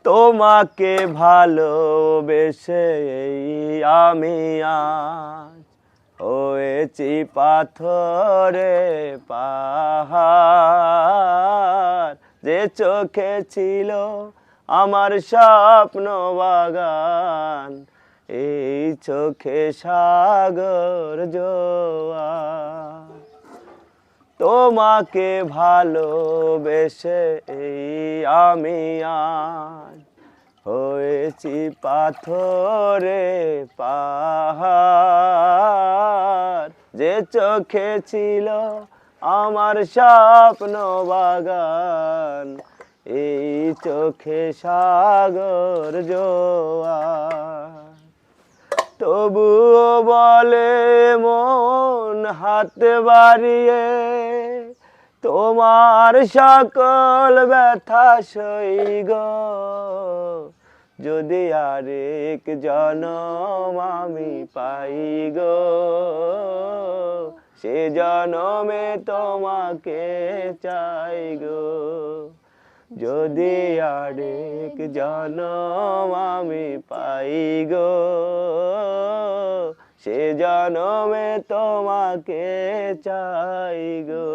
তোমাকে ভালোবেসে আমি আজ হয়েছি পাথরে পাহাড়। যে চোখে ছিল আমার স্বপ্ন বাগান, এই চোখে সাগর জোয়ার। তোমাকে ভালোবেসে আমি আজ হয়েছি পাথরে পাহাড়। যে চোখে ছিল আমার স্বপ্ন বাগান, এই চোখে সাগর জোয়ার। তবুও বলে মন হাত বাড়িয়ে, তোমার সকল ব্যথা সইগ। যদি আরেক জনম আমি পাই গো, সে জনমে তোমাকে চাই গো। যদি আরেক জনম আমি পাই গো, সে জনমে তোমাকে চাই গো।